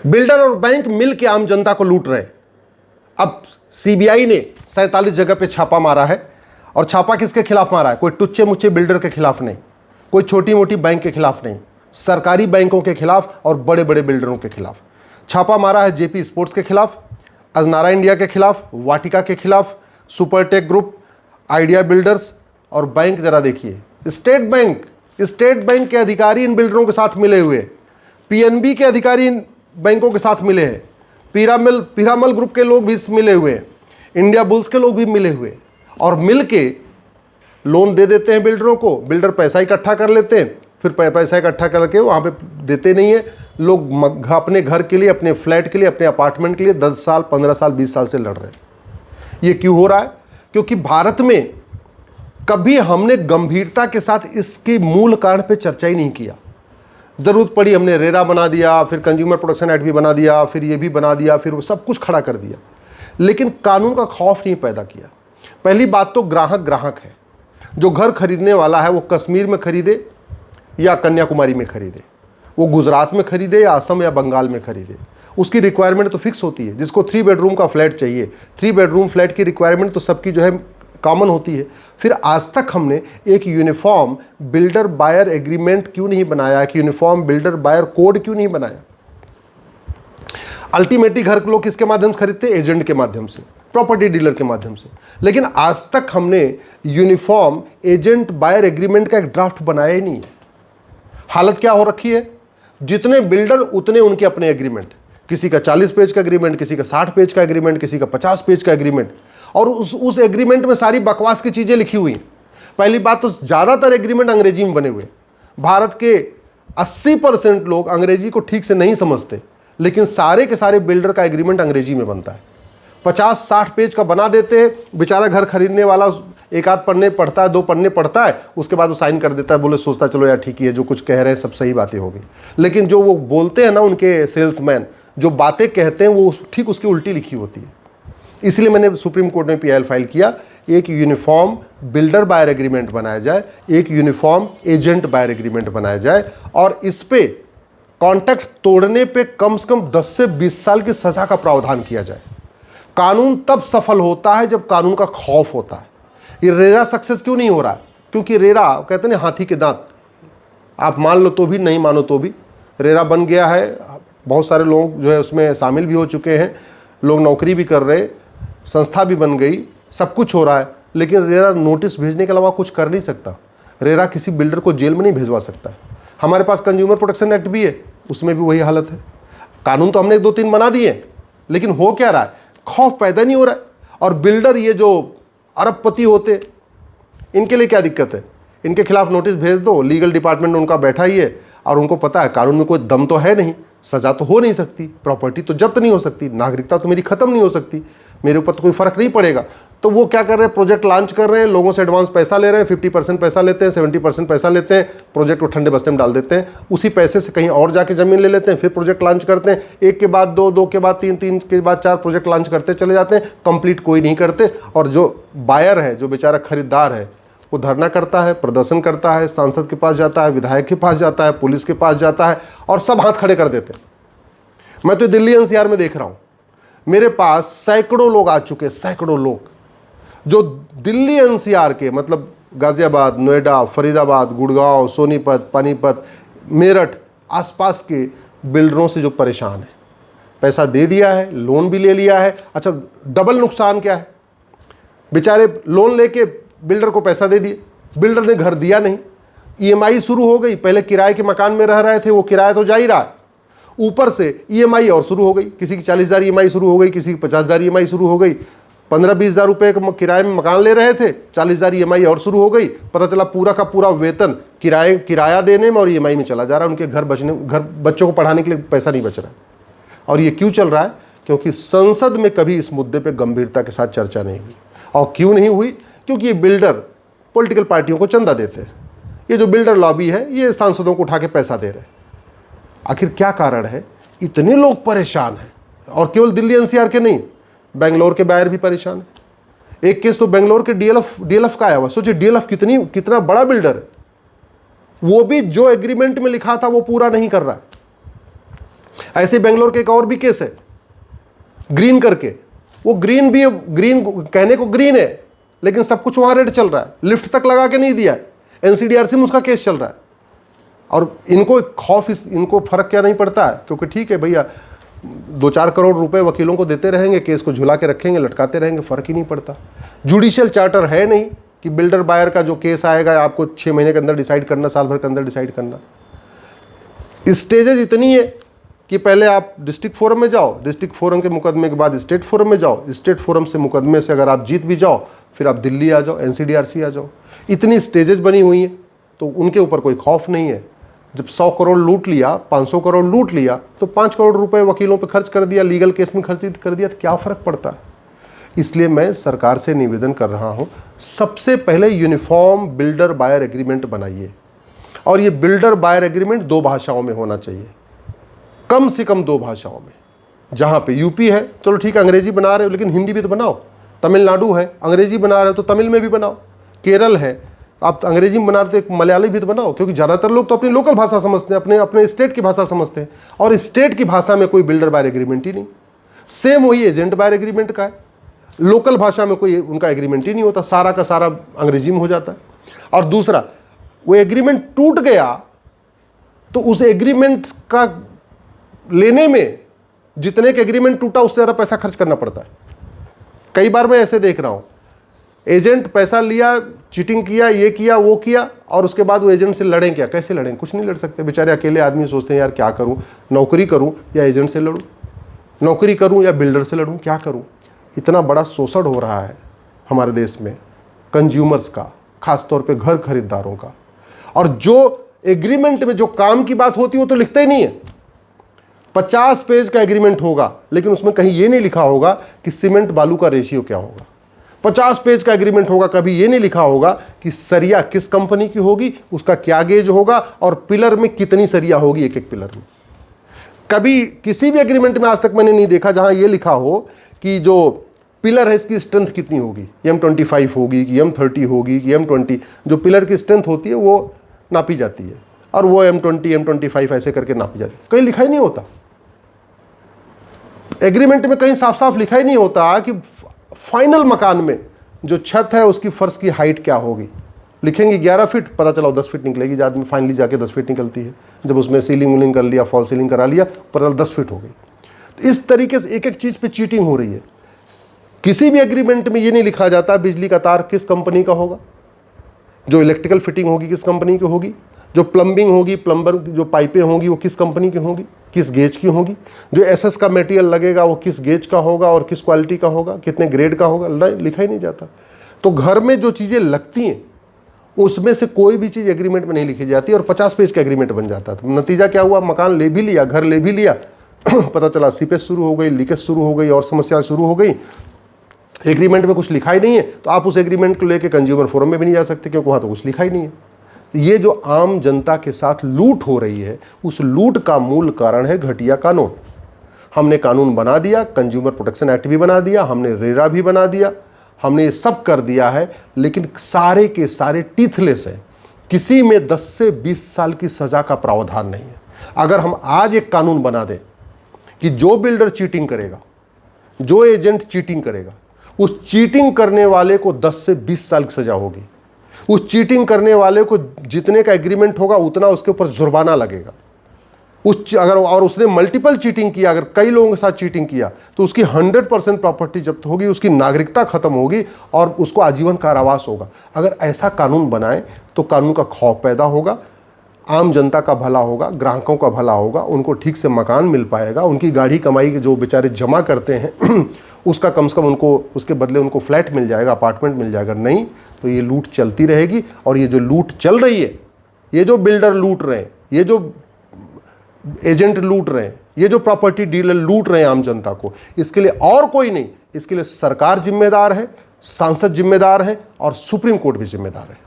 Builder और bank मिल के आम जनता को लूट रहे हैं। अब सीबीआई ने 47 जगह पे छापा मारा है, और छापा किसके खिलाफ मारा है? कोई टुच्चे मुच्चे बिल्डर के खिलाफ नहीं, कोई छोटी मोटी बैंक के खिलाफ नहीं, सरकारी बैंकों के खिलाफ और बड़े बड़े बिल्डरों के खिलाफ छापा मारा है। जेपी स्पोर्ट्स के खिलाफ, अजनारा इंडिया के खिलाफ, वाटिका के खिलाफ, सुपरटेक ग्रुप, आइडिया बिल्डर्स और बैंक। जरा देखिए, स्टेट बैंक के अधिकारी इन बिल्डरों के साथ मिले हुए, पीएनबी के अधिकारी इन बैंकों के साथ मिले हैं, पीरामल ग्रुप के लोग भी मिले हुए हैं, इंडिया बुल्स के लोग भी मिले हुए, और मिल के लोन दे देते हैं बिल्डरों को। बिल्डर पैसा इकट्ठा कर लेते हैं, फिर पैसा इकट्ठा करके वहाँ पे देते नहीं है। लोग अपने घर के लिए, अपने फ्लैट के लिए, अपने अपार्टमेंट के लिए 10 साल, 15 साल, 20 साल से लड़ रहे हैं। ये क्यों हो रहा है? क्योंकि भारत में कभी हमने गंभीरता के साथ इसके मूल कारण पे चर्चा ही नहीं किया। ज़रूरत पड़ी हमने रेरा बना दिया, फिर कंज्यूमर प्रोटेक्शन एक्ट भी बना दिया, फिर ये भी बना दिया, फिर वो सब कुछ खड़ा कर दिया, लेकिन कानून का खौफ नहीं पैदा किया। पहली बात तो ग्राहक है। जो घर खरीदने वाला है वो कश्मीर में खरीदे या कन्याकुमारी में खरीदे, वो गुजरात में खरीदे या असम या बंगाल में खरीदे, उसकी रिक्वायरमेंट तो फिक्स होती है। जिसको 3 बेडरूम का फ्लैट चाहिए, 3 बेडरूम फ्लैट की रिक्वायरमेंट तो सबकी जो है कॉमन होती है। फिर आज तक हमने एक यूनिफॉर्म बिल्डर बायर एग्रीमेंट क्यों नहीं बनाया, एक यूनिफॉर्म बिल्डर बायर कोड क्यों नहीं बनाया? अल्टीमेटली घर लोग किसके माध्यम से खरीदते? एजेंट के माध्यम से, प्रॉपर्टी डीलर के माध्यम से। लेकिन आज तक हमने यूनिफॉर्म एजेंट बायर एग्रीमेंट का एक ड्राफ्ट बनाया ही नहीं है। हालत क्या हो रखी है? जितने बिल्डर उतने उनके अपने एग्रीमेंट, किसी का 40 पेज का एग्रीमेंट, किसी का 60 पेज का एग्रीमेंट, किसी का 50 पेज का एग्रीमेंट, और उस एग्रीमेंट में सारी बकवास की चीजें लिखी हुई हैं। पहली बात तो ज्यादातर एग्रीमेंट अंग्रेजी में बने हुए। भारत के 80% लोग अंग्रेजी को ठीक से नहीं समझते, लेकिन सारे के सारे बिल्डर का एग्रीमेंट अंग्रेजी में बनता है। 50-60 पेज का बना देते हैं, बेचारा घर खरीदने वाला एक आध पढ़ने पढ़ता है, 2 पढ़ने पढ़ता है, उसके बाद वो साइन कर देता है, बोले सोचता चलो यार ठीक ही है, जो कुछ कह रहे हैं सब सही बातें होगी। लेकिन जो वो बोलते हैं ना, उनके सेल्समैन जो बातें कहते हैं वो ठीक उसकी उल्टी लिखी होती है। इसलिए मैंने सुप्रीम कोर्ट में पीआईएल फाइल किया, एक यूनिफॉर्म बिल्डर बायर एग्रीमेंट बनाया जाए, एक यूनिफॉर्म एजेंट बायर एग्रीमेंट बनाया जाए, और इस पे कॉन्ट्रैक्ट तोड़ने पे कम से कम 10 से 20 साल की सजा का प्रावधान किया जाए। कानून तब सफल होता है जब कानून का खौफ होता है। ये रेरा सक्सेस क्यों नहीं हो रहा है? क्योंकि रेरा कहते हैं ना, हाथी के दांत, आप मान लो तो भी, नहीं मानो तो भी। रेरा बन गया है, बहुत सारे लोग जो है उसमें शामिल भी हो चुके हैं, लोग नौकरी भी कर रहे, संस्था भी बन गई, सब कुछ हो रहा है, लेकिन रेरा नोटिस भेजने के अलावा कुछ कर नहीं सकता। रेरा किसी बिल्डर को जेल में नहीं भेजवा सकता। हमारे पास कंज्यूमर प्रोटेक्शन एक्ट भी है, उसमें भी वही हालत है। कानून तो हमने 2-3 बना दिए, लेकिन हो क्या रहा है? खौफ पैदा नहीं हो रहा है। और बिल्डर ये जो अरबपति होते, इनके लिए क्या दिक्कत है? इनके खिलाफ नोटिस भेज दो, लीगल डिपार्टमेंट उनका बैठा ही है, और उनको पता है कानून में कोई दम तो है नहीं, सजा तो हो नहीं सकती, प्रॉपर्टी तो जब्त नहीं हो सकती, नागरिकता तो मेरी खत्म नहीं हो सकती, मेरे ऊपर तो कोई फर्क नहीं पड़ेगा। तो वो क्या कर रहे हैं? प्रोजेक्ट लॉन्च कर रहे हैं, लोगों से एडवांस पैसा ले रहे हैं, 50% पैसा लेते हैं, 70% पैसा लेते हैं, प्रोजेक्ट को ठंडे बस्ते में डाल देते हैं। उसी पैसे से कहीं और जाके जमीन ले लेते हैं, फिर प्रोजेक्ट लॉन्च करते हैं, एक के बाद दो, दो के बाद तीन, तीन के बाद 4 प्रोजेक्ट लॉन्च करते चले जाते हैं, कंप्लीट कोई नहीं करते। और जो बायर है, जो बेचारा खरीदार है, वो धरना करता है, प्रदर्शन करता है, सांसद के पास जाता है, विधायक के पास जाता है, पुलिस के पास जाता है, और सब हाथ खड़े कर देते हैं। मैं तो दिल्ली एनसीआर में देख रहा हूँ, मेरे पास सैकड़ों लोग आ चुके, सैकड़ों लोग जो दिल्ली एनसीआर के, मतलब गाजियाबाद, नोएडा, फरीदाबाद, गुड़गांव, सोनीपत, पानीपत, मेरठ आसपास के बिल्डरों से जो परेशान है। पैसा दे दिया है, लोन भी ले लिया है। अच्छा, डबल नुकसान क्या है? बेचारे लोन लेके बिल्डर को पैसा दे दिए, बिल्डर ने घर दिया नहीं, ईएमआई शुरू हो गई। पहले किराए के मकान में रह रहे थे, वो किराया तो जा ही रहा है, ऊपर से ईएमआई और शुरू हो गई। किसी की 40,000 ईएमआई शुरू हो गई, किसी की 50,000 ईएमआई शुरू हो गई। 15-20 हज़ार रुपये का किराए में मकान ले रहे थे, 40,000 ईएमआई और शुरू हो गई। पता चला पूरा का पूरा वेतन किराया देने में और ईएमआई में चला जा रहा है। उनके घर बच्चों को पढ़ाने के लिए पैसा नहीं बच रहा है। और ये क्यों चल रहा है? क्योंकि संसद में कभी इस मुद्दे पर गंभीरता के साथ चर्चा नहीं हुई। और क्यों नहीं हुई? क्योंकि ये बिल्डर पॉलिटिकल पार्टियों को चंदा देते हैं। ये जो बिल्डर लॉबी है, ये सांसदों को उठा के पैसा दे रहे हैं। आखिर क्या कारण है? इतने लोग परेशान हैं, और केवल दिल्ली एनसीआर के नहीं, बेंगलोर के बायर भी परेशान है। एक केस तो बेंगलोर के डीएलएफ का आया हुआ। सोचिए, डीएलएफ कितना बड़ा बिल्डर है, वो भी जो एग्रीमेंट में लिखा था वो पूरा नहीं कर रहा है। ऐसे बेंगलोर के एक और भी केस है, ग्रीन करके। वो ग्रीन भी, ग्रीन कहने को ग्रीन है, लेकिन सब कुछ वहां रेड चल रहा है, लिफ्ट तक लगा के नहीं दिया, एनसीडीआरसी में उसका केस चल रहा है। और इनको खौफ, इनको फर्क क्या नहीं पड़ता है, क्योंकि ठीक है भैया 2-4 करोड़ रुपए वकीलों को देते रहेंगे, केस को झुला के रखेंगे, लटकाते रहेंगे, फर्क ही नहीं पड़ता। जुडिशियल चार्टर है नहीं कि बिल्डर बायर का जो केस आएगा आपको 6 महीने के अंदर डिसाइड करना, साल भर के अंदर डिसाइड करना। स्टेजेज इतनी है कि पहले आप डिस्ट्रिक्ट फोरम में जाओ, डिस्ट्रिक्ट फोरम के मुकदमे के बाद स्टेट फोरम में जाओ, स्टेट फोरम से मुकदमे से अगर आप जीत भी जाओ फिर आप दिल्ली आ जाओ, एनसीडीआरसी आ जाओ। इतनी स्टेजेज बनी हुई हैं, तो उनके ऊपर कोई खौफ नहीं है। जब 100 करोड़ लूट लिया, 500 करोड़ लूट लिया, तो 5 करोड़ रुपए वकीलों पे खर्च कर दिया, लीगल केस में खर्च कर दिया, तो क्या फ़र्क पड़ता है। इसलिए मैं सरकार से निवेदन कर रहा हूँ, सबसे पहले यूनिफॉर्म बिल्डर बायर एग्रीमेंट बनाइए, और ये बिल्डर बायर एग्रीमेंट 2 भाषाओं में होना चाहिए, कम से कम 2 भाषाओं में। जहाँ पे यूपी है, चलो ठीक है अंग्रेजी बना रहे हो, लेकिन हिंदी भी तो बनाओ। तमिलनाडु है, अंग्रेजी बना रहे हो तो तमिल में भी बनाओ। केरल है, आप अंग्रेजी में बना रहे हो तो मलयाली भी तो बनाओ, क्योंकि ज़्यादातर लोग तो अपनी लोकल भाषा समझते हैं, अपने अपने स्टेट की भाषा समझते हैं, और स्टेट की भाषा में कोई बिल्डर बायर एग्रीमेंट ही नहीं। सेम वही एजेंट बायर एग्रीमेंट का है, लोकल भाषा में कोई उनका एग्रीमेंट ही नहीं होता, सारा का सारा अंग्रेजी में हो जाता है। और दूसरा, वो एग्रीमेंट टूट गया तो उस एग्रीमेंट का लेने में जितने के एग्रीमेंट टूटा उससे ज़्यादा पैसा खर्च करना पड़ता है। कई बार मैं ऐसे देख रहा हूँ, एजेंट पैसा लिया, चीटिंग किया, ये किया, वो किया, और उसके बाद वो एजेंट से लड़ें क्या? कैसे लड़ें? कुछ नहीं लड़ सकते। बेचारे अकेले आदमी सोचते हैं यार क्या करूँ, नौकरी करूँ या एजेंट से लड़ूँ, नौकरी करूँ या बिल्डर से लड़ूँ, क्या करूँ। इतना बड़ा शोषण हो रहा है हमारे देश में कंज्यूमर्स का, खासतौर पे घर खरीदारों का। और जो एग्रीमेंट में जो काम की बात होती है वो तो लिखते ही नहीं है। 50 पेज का एग्रीमेंट होगा, लेकिन उसमें कहीं ये नहीं लिखा होगा कि सीमेंट बालू का रेशियो क्या होगा। 50 पेज का एग्रीमेंट होगा, कभी ये नहीं लिखा होगा कि सरिया किस कंपनी की होगी, उसका क्या गेज होगा, और पिलर में कितनी सरिया होगी एक एक पिलर में। कभी किसी भी एग्रीमेंट में आज तक मैंने नहीं देखा जहां ये लिखा हो कि जो पिलर है इसकी स्ट्रेंथ कितनी होगी, M25 होगी कि M30 होगी कि M20। जो पिलर की स्ट्रेंथ होती है वो नापी जाती है, और वो M20 M25 ऐसे करके नापी जाती है। कहीं लिखा ही नहीं होता एग्रीमेंट में, कहीं साफ साफ लिखा ही नहीं होता कि फाइनल मकान में जो छत है उसकी फर्श की हाइट क्या होगी। लिखेंगे 11 फीट, पता चला 10 फीट निकलेगी, बाद में फाइनली जाके 10 फीट निकलती है। जब उसमें सीलिंग विलिंग कर लिया, फॉल सीलिंग करा लिया, पता चला 10 फीट हो गई। तो इस तरीके से एक एक चीज़ पे चीटिंग हो रही है। किसी भी एग्रीमेंट में ये नहीं लिखा जाता बिजली का तार किस कंपनी का होगा, जो इलेक्ट्रिकल फिटिंग होगी किस कंपनी की होगी, जो प्लम्बिंग होगी, प्लम्बर जो पाइपें होंगी वो किस कंपनी की होंगी, किस गेज की होगी, जो एसएस का मटेरियल लगेगा वो किस गेज का होगा और किस क्वालिटी का होगा, कितने ग्रेड का होगा, लिखा ही नहीं जाता। तो घर में जो चीज़ें लगती हैं उसमें से कोई भी चीज़ एग्रीमेंट में नहीं लिखी जाती, और 50 पेज का एग्रीमेंट बन जाता था। नतीजा क्या हुआ, मकान ले भी लिया, घर ले भी लिया, पता चला सीपेज शुरू हो गई, लीकेज शुरू हो गई, और समस्या शुरू हो गई। एग्रीमेंट में कुछ लिखा ही नहीं है, तो आप उस एग्रीमेंट को लेकर कंज्यूमर फोरम में भी नहीं जा सकते, क्योंकि वहाँ तो कुछ लिखा ही नहीं है। ये जो आम जनता के साथ लूट हो रही है, उस लूट का मूल कारण है घटिया कानून। हमने कानून बना दिया, कंज्यूमर प्रोटेक्शन एक्ट भी बना दिया, हमने रेरा भी बना दिया, हमने ये सब कर दिया है, लेकिन सारे के सारे टीथलेस हैं। किसी में 10 से 20 साल की सज़ा का प्रावधान नहीं है। अगर हम आज एक कानून बना दें कि जो बिल्डर चीटिंग करेगा, जो एजेंट चीटिंग करेगा, उस चीटिंग करने वाले को 10 से 20 साल की सज़ा होगी। उस चीटिंग करने वाले को जितने का एग्रीमेंट होगा उतना उसके ऊपर जुर्माना लगेगा। अगर और उसने मल्टीपल चीटिंग किया, अगर कई लोगों के साथ चीटिंग किया, तो उसकी 100% प्रॉपर्टी जब्त होगी, उसकी नागरिकता खत्म होगी और उसको आजीवन कारावास होगा। अगर ऐसा कानून बनाए तो कानून का खौफ पैदा होगा, आम जनता का भला होगा, ग्राहकों का भला होगा, उनको ठीक से मकान मिल पाएगा, उनकी गाढ़ी कमाई के जो बेचारे जमा करते हैं उसका कम से कम उनको उसके बदले उनको फ्लैट मिल जाएगा, अपार्टमेंट मिल जाएगा। नहीं तो ये लूट चलती रहेगी। और ये जो लूट चल रही है, ये जो बिल्डर लूट रहे हैं, ये जो एजेंट लूट रहे हैं, ये जो प्रॉपर्टी डीलर लूट रहे हैं आम जनता को, इसके लिए और कोई नहीं, इसके लिए सरकार जिम्मेदार है, सांसद जिम्मेदार है और सुप्रीम कोर्ट भी जिम्मेदार है।